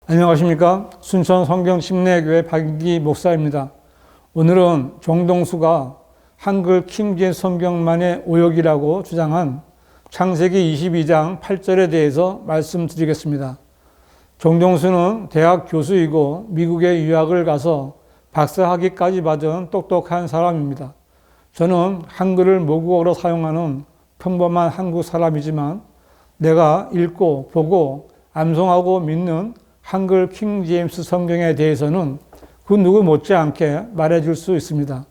안녕하십니까. 순천 성경침례교회 박인기 목사입니다. 오늘은 정동수가 한글 킹제임스 성경만의 오역이라고 주장한 창세기 22장 8절에 대해서 말씀드리겠습니다. 정동수는 대학 교수이고 미국에 유학을 가서 박사학위까지 받은 똑똑한 사람입니다. 저는 한글을 모국어로 사용하는 평범한 한국 사람이지만 내가 읽고 보고 암송하고 믿는 한글 킹제임스 성경에 대해서는 그 누구 못지않게 말해줄 수 있습니다.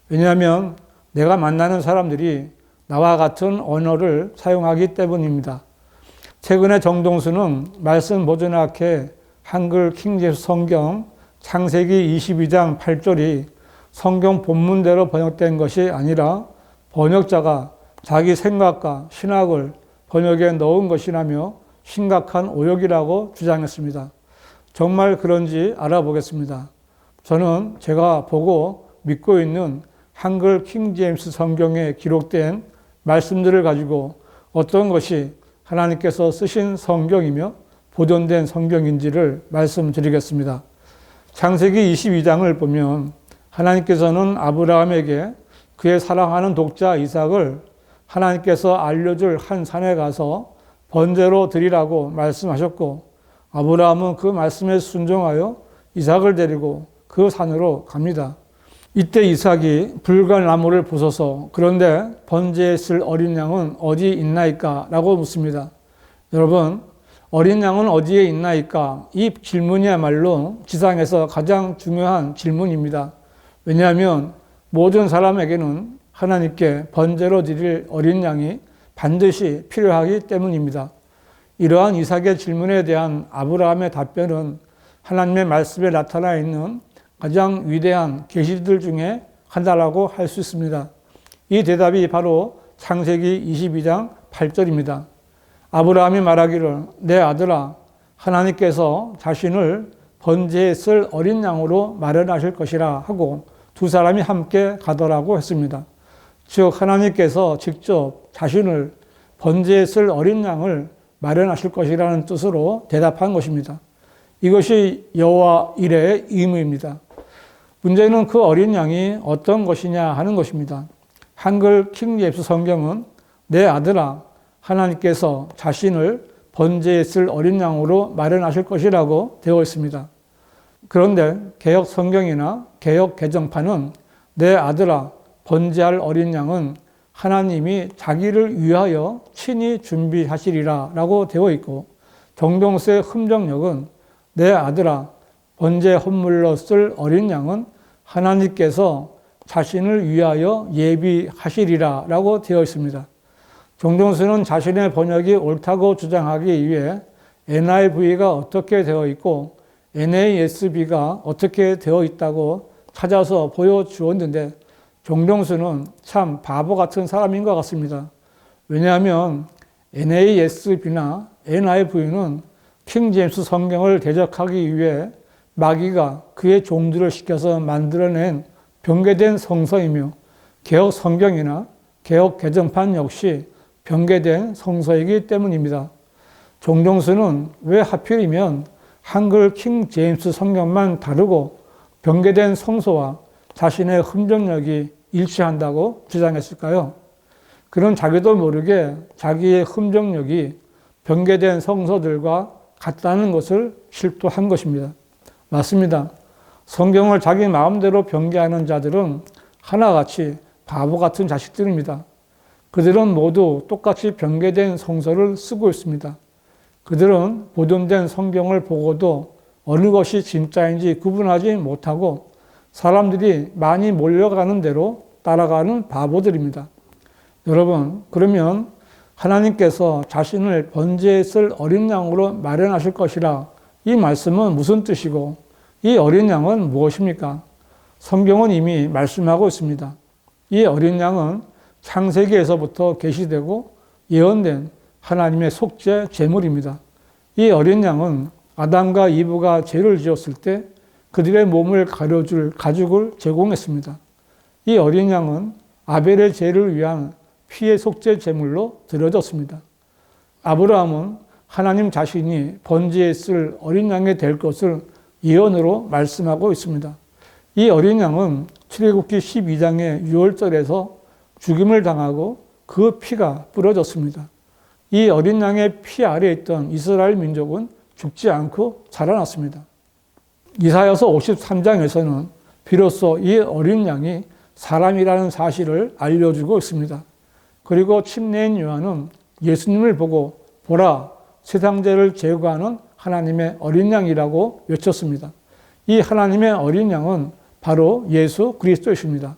왜냐하면 내가 만나는 사람들이 나와 같은 언어를 사용하기 때문입니다. 최근에 정동수는 말씀 보존학회 한글 킹제임스 성경 창세기 22장 8절이 성경 본문대로 번역된 것이 아니라 번역자가 자기 생각과 신학을 번역에 넣은 것이라며 심각한 오역이라고 주장했습니다. 정말 그런지 알아보겠습니다. 저는 제가 보고 믿고 있는 한글 킹제임스 성경에 기록된 말씀들을 가지고 어떤 것이 하나님께서 쓰신 성경이며 보존된 성경인지를 말씀드리겠습니다. 창세기 22장을 보면 하나님께서는 아브라함에게 그의 사랑하는 독자 이삭을 하나님께서 알려줄 한 산에 가서 번제로 드리라고 말씀하셨고, 아브라함은 그 말씀에 순종하여 이삭을 데리고 그 산으로 갑니다. 이때 이삭이 불갈나무를 부숴서 그런데 번제에 쓸 어린 양은 어디 있나이까? 라고 묻습니다. 여러분, 어린 양은 어디에 있나이까? 이 질문이야말로 지상에서 가장 중요한 질문입니다. 왜냐하면 모든 사람에게는 하나님께 번제로 드릴 어린 양이 반드시 필요하기 때문입니다. 이러한 이삭의 질문에 대한 아브라함의 답변은 하나님의 말씀에 나타나 있는 가장 위대한 계시들 중에 하나라고 할 수 있습니다. 이 대답이 바로 창세기 22장 8절입니다. 아브라함이 말하기를 내 아들아 하나님께서 자신을 번제에 쓸 어린 양으로 마련하실 것이라 하고 두 사람이 함께 가더라고 했습니다. 즉 하나님께서 직접 자신을 번제에 쓸 어린 양을 마련하실 것이라는 뜻으로 대답한 것입니다. 이것이 여호와 이레의 의무입니다. 문제는 그 어린 양이 어떤 것이냐 하는 것입니다. 한글 킹제임스 성경은 내 아들아 하나님께서 자신을 번제에 쓸 어린 양으로 마련하실 것이라고 되어 있습니다. 그런데 개역 성경이나 개역 개정판은 내 아들아 번제할 어린 양은 하나님이 자기를 위하여 친히 준비하시리라 라고 되어 있고, 정동수의 흠정역은 내 아들아 번제 헌물로 쓸 어린 양은 하나님께서 자신을 위하여 예비하시리라 라고 되어 있습니다. 정동수는 자신의 번역이 옳다고 주장하기 위해 NIV가 어떻게 되어 있고 NASB가 어떻게 되어 있다고 찾아서 보여주었는데, 정동수는 참 바보 같은 사람인 것 같습니다. 왜냐하면 NASB나 NIV는 킹제임스 성경을 대적하기 위해 마귀가 그의 종들을 시켜서 만들어낸 변개된 성서이며, 개역 성경이나 개역 개정판 역시 변개된 성서이기 때문입니다. 정동수는 왜 하필이면 한글 킹제임스 성경만 다르고 변개된 성서와 자신의 흠정력이 일치한다고 주장했을까요? 그는 자기도 모르게 자기의 흠정력이 변개된 성서들과 같다는 것을 실토한 것입니다. 맞습니다. 성경을 자기 마음대로 변개하는 자들은 하나같이 바보 같은 자식들입니다. 그들은 모두 똑같이 변개된 성서를 쓰고 있습니다. 그들은 보존된 성경을 보고도 어느 것이 진짜인지 구분하지 못하고 사람들이 많이 몰려가는 대로 따라가는 바보들입니다. 여러분, 그러면 하나님께서 자신을 번제에 쓸 어린 양으로 마련하실 것이라 이 말씀은 무슨 뜻이고 이 어린 양은 무엇입니까? 성경은 이미 말씀하고 있습니다. 이 어린 양은 창세기에서부터 계시되고 예언된 하나님의 속죄 제물입니다. 이 어린 양은 아담과 이브가 죄를 지었을 때 그들의 몸을 가려줄 가죽을 제공했습니다. 이 어린 양은 아벨의 죄를 위한 피의 속죄 제물로 드려졌습니다. 아브라함은 하나님 자신이 번제에 쓸 어린 양이 될 것을 예언으로 말씀하고 있습니다. 이 어린 양은 출애굽기 12장의 6월절에서 죽임을 당하고 그 피가 뿌려졌습니다. 이 어린 양의 피 아래에 있던 이스라엘 민족은 죽지 않고 살아났습니다. 이사야서 53장에서는 비로소 이 어린 양이 사람이라는 사실을 알려주고 있습니다. 그리고 침례인 요한은 예수님을 보고 보라, 세상 죄를 제거하는 하나님의 어린 양이라고 외쳤습니다. 이 하나님의 어린 양은 바로 예수 그리스도이십니다.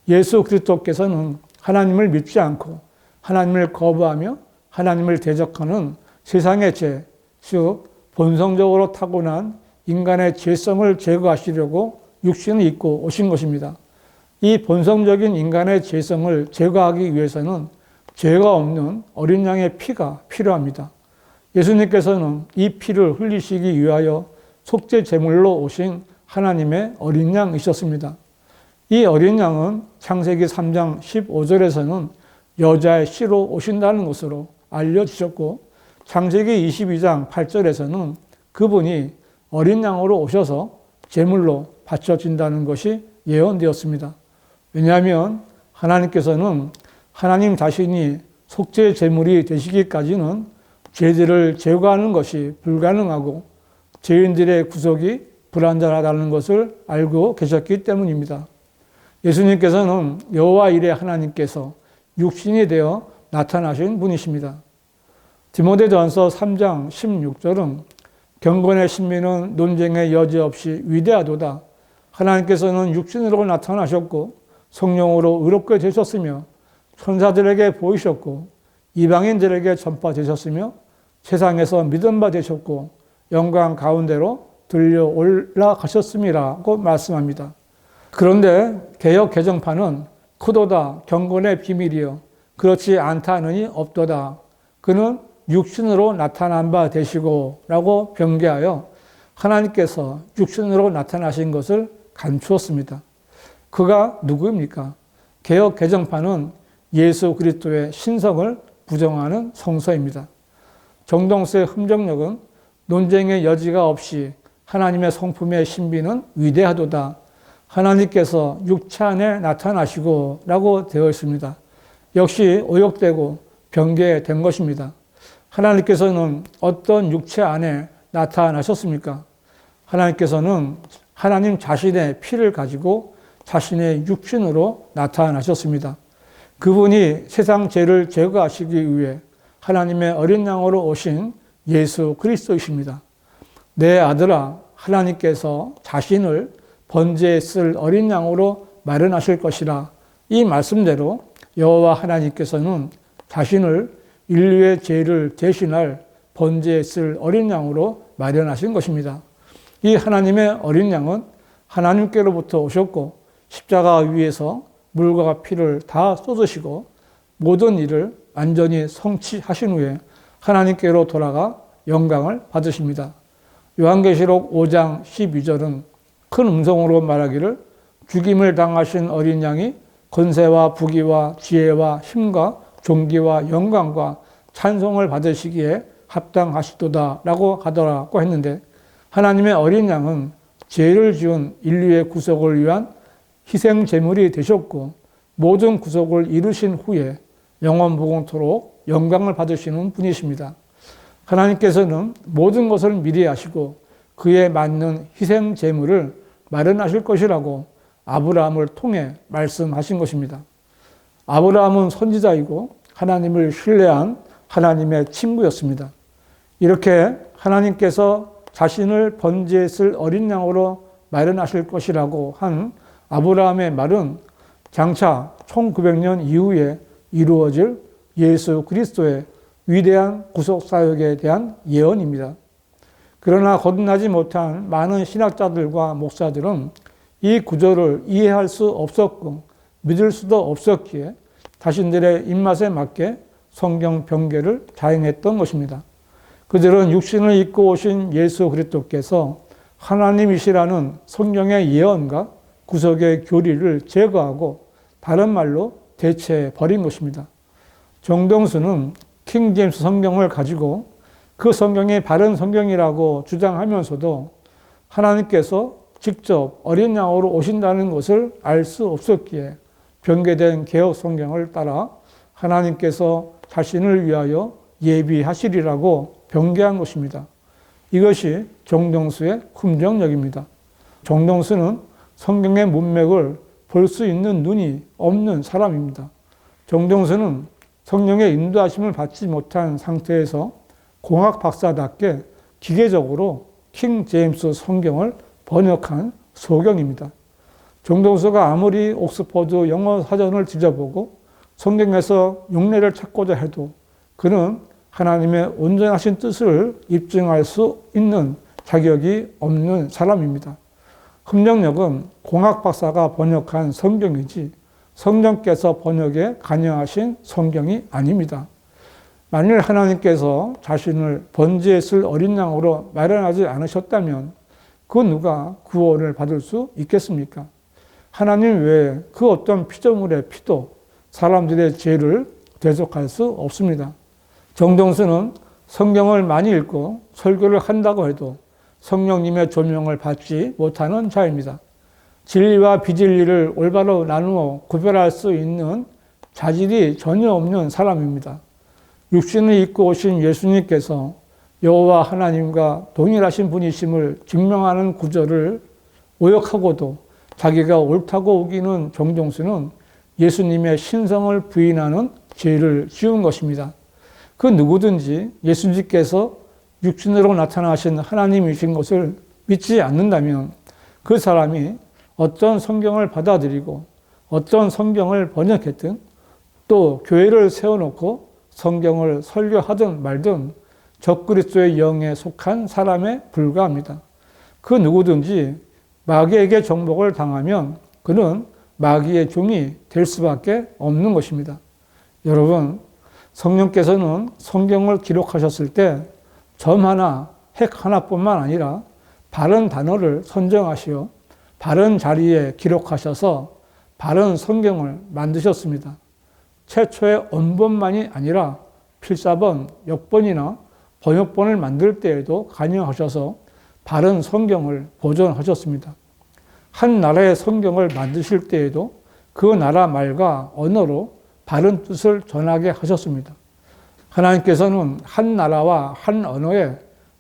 예수 그리스도께서는 하나님을 믿지 않고 하나님을 거부하며 하나님을 대적하는 세상의 죄, 즉 본성적으로 타고난 인간의 죄성을 제거하시려고 육신을 입고 오신 것입니다. 이 본성적인 인간의 죄성을 제거하기 위해서는 죄가 없는 어린 양의 피가 필요합니다. 예수님께서는 이 피를 흘리시기 위하여 속죄 제물로 오신 하나님의 어린 양이셨습니다. 이 어린 양은 창세기 3장 15절에서는 여자의 씨로 오신다는 것으로 알려주셨고, 창세기 22장 8절에서는 그분이 어린 양으로 오셔서 제물로 바쳐진다는 것이 예언되었습니다. 왜냐하면 하나님께서는 하나님 자신이 속죄 제물이 되시기까지는 죄들을 제거하는 것이 불가능하고 죄인들의 구속이 불완전하다는 것을 알고 계셨기 때문입니다. 예수님께서는 여호와 이레 하나님께서 육신이 되어 나타나신 분이십니다. 디모데전서 3장 16절은 경건의 신비는 논쟁의 여지 없이 위대하도다. 하나님께서는 육신으로 나타나셨고 성령으로 의롭게 되셨으며 천사들에게 보이셨고 이방인들에게 전파되셨으며 세상에서 믿음 바 되셨고 영광 가운데로 들려 올라가셨음이라고 말씀합니다. 그런데 개역 개정판은 크도다 경건의 비밀이요 그렇지 않다느니 없도다. 그는 육신으로 나타난 바 되시고 라고 변개하여 하나님께서 육신으로 나타나신 것을 감추었습니다. 그가 누구입니까? 개역 개정판은 예수 그리스도의 신성을 부정하는 성서입니다. 정동수의 흠정력은 논쟁의 여지가 없이 하나님의 성품의 신비는 위대하도다. 하나님께서 육체 안에 나타나시고 라고 되어 있습니다. 역시 오역되고 변개된 것입니다. 하나님께서는 어떤 육체 안에 나타나셨습니까? 하나님께서는 하나님 자신의 피를 가지고 자신의 육신으로 나타나셨습니다. 그분이 세상 죄를 제거하시기 위해 하나님의 어린 양으로 오신 예수 그리스도이십니다. 내 아들아, 하나님께서 자신을 번제에 쓸 어린 양으로 마련하실 것이라. 이 말씀대로 여호와 하나님께서는 자신을 인류의 죄를 대신할 번제에 쓸 어린 양으로 마련하신 것입니다. 이 하나님의 어린 양은 하나님께로부터 오셨고 십자가 위에서 물과 피를 다 쏟으시고 모든 일을 완전히 성취하신 후에 하나님께로 돌아가 영광을 받으십니다. 요한계시록 5장 12절은 큰 음성으로 말하기를 죽임을 당하신 어린 양이 권세와 부귀와 지혜와 힘과 존귀와 영광과 찬송을 받으시기에 합당하시도다 라고 하더라고 했는데, 하나님의 어린 양은 죄를 지은 인류의 구속을 위한 희생 제물이 되셨고 모든 구속을 이루신 후에 영원무궁토록 영광을 받으시는 분이십니다. 하나님께서는 모든 것을 미리 아시고 그에 맞는 희생 제물을 마련하실 것이라고 아브라함을 통해 말씀하신 것입니다. 아브라함은 선지자이고 하나님을 신뢰한 하나님의 친구였습니다. 이렇게 하나님께서 자신을 번제에 쓸 어린 양으로 마련하실 것이라고 한 아브라함의 말은 장차 1900년 이후에 이루어질 예수 그리스도의 위대한 구속사역에 대한 예언입니다. 그러나 거듭나지 못한 많은 신학자들과 목사들은 이 구절을 이해할 수 없었고 믿을 수도 없었기에 자신들의 입맛에 맞게 성경 변개를 자행했던 것입니다. 그들은 육신을 입고 오신 예수 그리스도께서 하나님이시라는 성경의 예언과 구속의 교리를 제거하고 다른 말로 대체해 버린 것입니다. 정동수는 킹제임스 성경을 가지고 그 성경이 바른 성경이라고 주장하면서도 하나님께서 직접 어린 양으로 오신다는 것을 알 수 없었기에 변개된 개혁 성경을 따라 하나님께서 자신을 위하여 예비하시리라고 변개한 것입니다. 이것이 정동수의 품정력입니다. 정동수는 성경의 문맥을 볼 수 있는 눈이 없는 사람입니다. 정동수는 성령의 인도하심을 받지 못한 상태에서 공학 박사답게 기계적으로 킹 제임스 성경을 번역한 소경입니다. 정동수가 아무리 옥스퍼드 영어 사전을 뒤져보고 성경에서 용례를 찾고자 해도 그는 하나님의 온전하신 뜻을 입증할 수 있는 자격이 없는 사람입니다. 흠정력은 공학 박사가 번역한 성경이지 성령께서 번역에 관여하신 성경이 아닙니다. 만일 하나님께서 자신을 번제에 쓸 어린 양으로 마련하지 않으셨다면 그 누가 구원을 받을 수 있겠습니까? 하나님 외에 그 어떤 피조물의 피도 사람들의 죄를 대속할 수 없습니다. 정동수는 성경을 많이 읽고 설교를 한다고 해도 성령님의 조명을 받지 못하는 자입니다. 진리와 비진리를 올바로 나누어 구별할 수 있는 자질이 전혀 없는 사람입니다. 육신을 입고 오신 예수님께서 여호와 하나님과 동일하신 분이심을 증명하는 구절을 오역하고도 자기가 옳다고 우기는 정동수는 예수님의 신성을 부인하는 죄를 지은 것입니다. 그 누구든지 예수님께서 육신으로 나타나신 하나님이신 것을 믿지 않는다면 그 사람이 어떤 성경을 받아들이고 어떤 성경을 번역했든 또 교회를 세워놓고 성경을 설교하든 말든 적그리스도의 영에 속한 사람에 불과합니다. 그 누구든지 마귀에게 정복을 당하면 그는 마귀의 종이 될 수밖에 없는 것입니다. 여러분, 성령께서는 성경을 기록하셨을 때 점 하나, 핵 하나뿐만 아니라 바른 단어를 선정하시어 바른 자리에 기록하셔서 바른 성경을 만드셨습니다. 최초의 언본만이 아니라 필사본, 역본이나 번역본을 만들 때에도 관여하셔서 바른 성경을 보존하셨습니다. 한 나라의 성경을 만드실 때에도 그 나라 말과 언어로 바른 뜻을 전하게 하셨습니다. 하나님께서는 한 나라와 한 언어에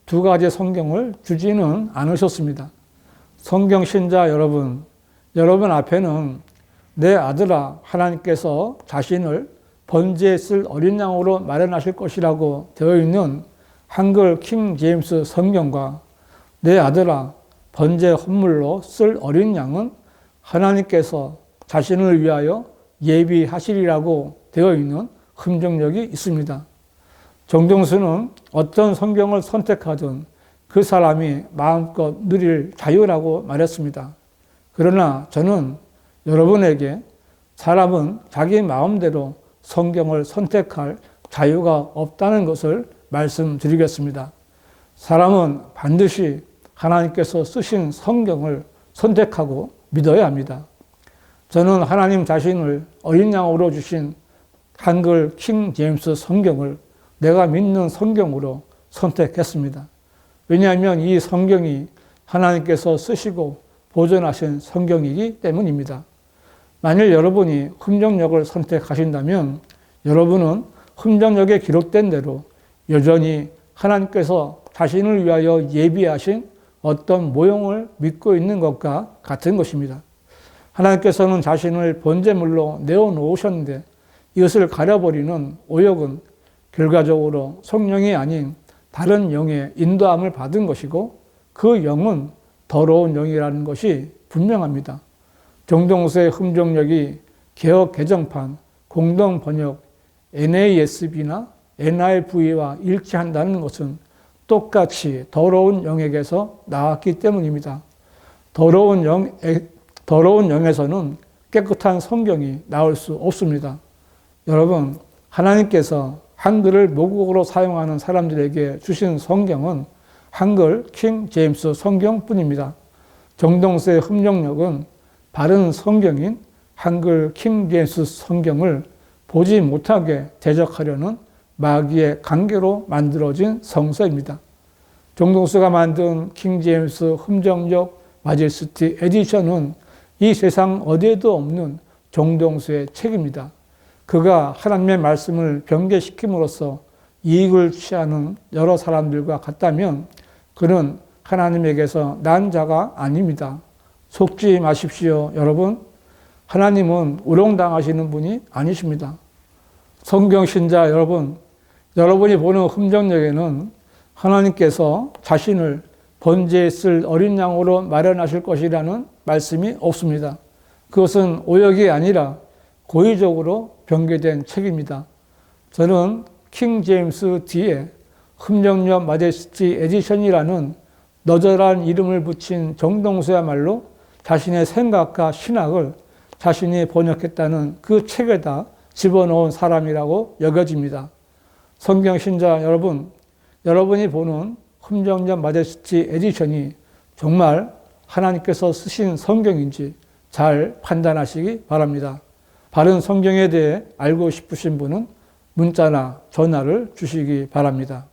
두 가지 성경을 주지는 않으셨습니다. 성경 신자 여러분, 여러분 앞에는 내 아들아 하나님께서 자신을 번제에 쓸 어린 양으로 마련하실 것이라고 되어 있는 한글 킹 제임스 성경과 내 아들아 번제 헌물로 쓸 어린 양은 하나님께서 자신을 위하여 예비하시리라고 되어 있는 흠정력이 있습니다. 정동수는 어떤 성경을 선택하든 그 사람이 마음껏 누릴 자유라고 말했습니다. 그러나 저는 여러분에게 사람은 자기 마음대로 성경을 선택할 자유가 없다는 것을 말씀드리겠습니다. 사람은 반드시 하나님께서 쓰신 성경을 선택하고 믿어야 합니다. 저는 하나님 자신을 어린 양으로 주신 한글 킹 제임스 성경을 내가 믿는 성경으로 선택했습니다. 왜냐하면 이 성경이 하나님께서 쓰시고 보존하신 성경이기 때문입니다. 만일 여러분이 흠정력을 선택하신다면 여러분은 흠정력에 기록된 대로 여전히 하나님께서 자신을 위하여 예비하신 어떤 모형을 믿고 있는 것과 같은 것입니다. 하나님께서는 자신을 번제물로 내어놓으셨는데 이것을 가려버리는 오역은 결과적으로 성령이 아닌 다른 영의 인도함을 받은 것이고 그 영은 더러운 영이라는 것이 분명합니다. 정동수의 흠정력이 개혁 개정판, 공동 번역, NASB나 NIV와 일치한다는 것은 똑같이 더러운 영에게서 나왔기 때문입니다. 더러운 영에서는 깨끗한 성경이 나올 수 없습니다. 여러분, 하나님께서 한글을 모국어로 사용하는 사람들에게 주신 성경은 한글 킹 제임스 성경뿐입니다. 정동수의 흠정력은 바른 성경인 한글 킹 제임스 성경을 보지 못하게 대적하려는 마귀의 관계로 만들어진 성서입니다. 정동수가 만든 킹 제임스 흠정역 마제스티 에디션은 이 세상 어디에도 없는 정동수의 책입니다. 그가 하나님의 말씀을 변개시킴으로써 이익을 취하는 여러 사람들과 같다면 그는 하나님에게서 난 자가 아닙니다. 속지 마십시오, 여러분. 하나님은 우롱당하시는 분이 아니십니다. 성경 신자 여러분, 여러분이 보는 흠정역에는 하나님께서 자신을 번제에 쓸 어린 양으로 마련하실 것이라는 말씀이 없습니다. 그것은 오역이 아니라 고의적으로 변개된 책입니다. 저는 킹 제임스 뒤에 흠정역 마제스티 에디션이라는 너절한 이름을 붙인 정동수야말로 자신의 생각과 신학을 자신이 번역했다는 그 책에다 집어넣은 사람이라고 여겨집니다. 성경 신자 여러분, 여러분이 보는 흠정역 마제스티 에디션이 정말 하나님께서 쓰신 성경인지 잘 판단하시기 바랍니다. 바른 성경에 대해 알고 싶으신 분은 문자나 전화를 주시기 바랍니다.